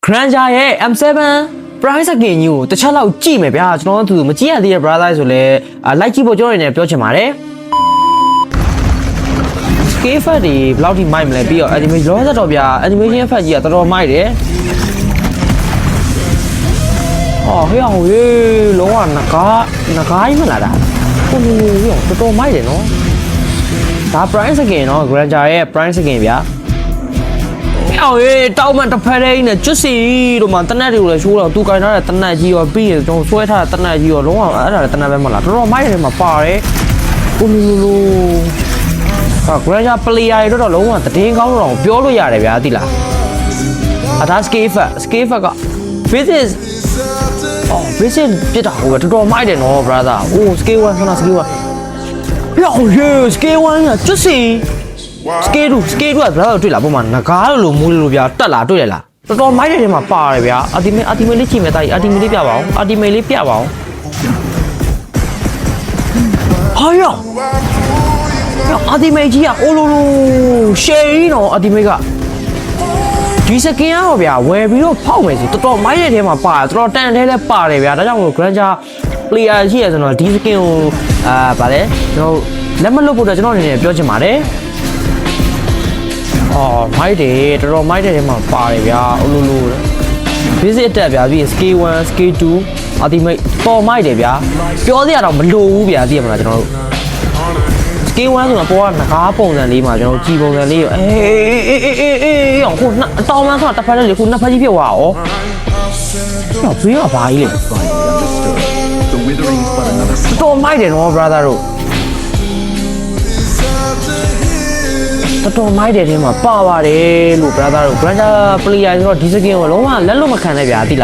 Granger ရဲ့ M7 price ကင်ကြီးကိုတစ်ချက်လောက်ကြည့်မယ်ဗျာကျွန်တော်တို့မကြည့်ရသေးတဲ့ brother ဆိုလဲlike ကြည့်ဖို့ကျွန်တော်နေပြောချင်ပါတယ် scale effect တွေဘယ်လောက်ထိမိုက်မလဲပြီးတော့ animation လောဆက်တော့ဗျာ animation effect ကြီးကတော်တော်မိုက်တယ်ဟောဟေးဟေးလုံးဝငကားကြီးမလားဒါကိုလိုရောတော်တော်မိုက်တယ်နော်ဒါ price ကင်နော် Granger ရဲ့ price ကင်ဗျာအော်ရေတောက်မှတစ်ဖက်လေးနဲ့ကျွတ်စီတို့မှတနက်တွေကိုလည်းရှိုးတော့သူကင်ထားတဲ့တနက်ကြီးရောပြီးရင်ကျွန်တော်ဆွဲထားတဲ့တနက်ကြီးရောလုံးဝအဲ့ဒါလည်းတနက်ပဲမလားတော်တော်မိုက်တယ်မှာပါတယ်ကိုလိုဟာ Granger player တွေတော့လုံးဝတည်င်းကောင်းတော့ပြောလို့ရတယ်ဗျာသိလားအဒါ scale effect က physics အော် physics ပြတာဟိုတော်တော်မိုက်တယ်နော် brother အိုး scale 1 scale 1ပြောင်းရေ scale 1ကကျွတ်စီ scale 2ကဘယ်တော့တွေ့လာပုံမှာငကားလိုမူးလိုဗျာတက်လာတွေ့ရလားတော်တော်မိုက်တဲ့ထဲမှာပါတယ်ဗျာ ultimate လေးကြည့်မယ်တာကြီး ultimate လေးပြပါအောင် ultimate လေးပြပါအောင်ဟာယော ultimate ကြီးကအိုလိုရှယ်ကြီးနော် ultimate ကဒီစကင်ရောဗျာဝယ်ပြီးတော့ဖောက်မယ်ဆိုတော်တော်မိုက်တဲ့ထဲမှာပါတယ်တော်တော်တန်ထဲလဲပါတယ်ဗျာဒါကြောင့်မို့ Granger player ရှိရဆိုတော့ဒီစကင်ကိုဗာလဲကျွန်တော်လက်မလွတ်ဖို့တော့ကျွန်တော်အနေနဲ့ပြောချင်ပါတယ်အော်မိုက်တယ်တော်တော်မိုက်တဲ့ထဲမှာပါတယ်ဗျာအလိုလို visit တက်ဗျာပြီး scale 1 scale 2 ultimate ပေါ်မိုက်တယ်ဗျာပြောစရာတော့မလိုဘူးဗျာသိရမလားကျွန်တော်တို့ scale 1ဆိုတာပေါ်ကငကားပုံစံလေးမှာကျွန်တော်ကြည်ပုံစံလေးရောအေးဟိုတောင်းမှန်းဆိုတာတစ်ဖက်လေးခုနှစ်ဖက်ကြီးဖြစ်သွားရောတော့ဘေးကဘာကြီးလဲတော်မိုက်တယ်နော် brother တို့တော်မိုက်တဲ့ထဲမှာပါပါတယ်လို့ brother တို့ Granger player ဆိုတော့ဒီစကင်ကိုလုံးဝလက်လွတ်မခံနဲ့ဗျာသိလား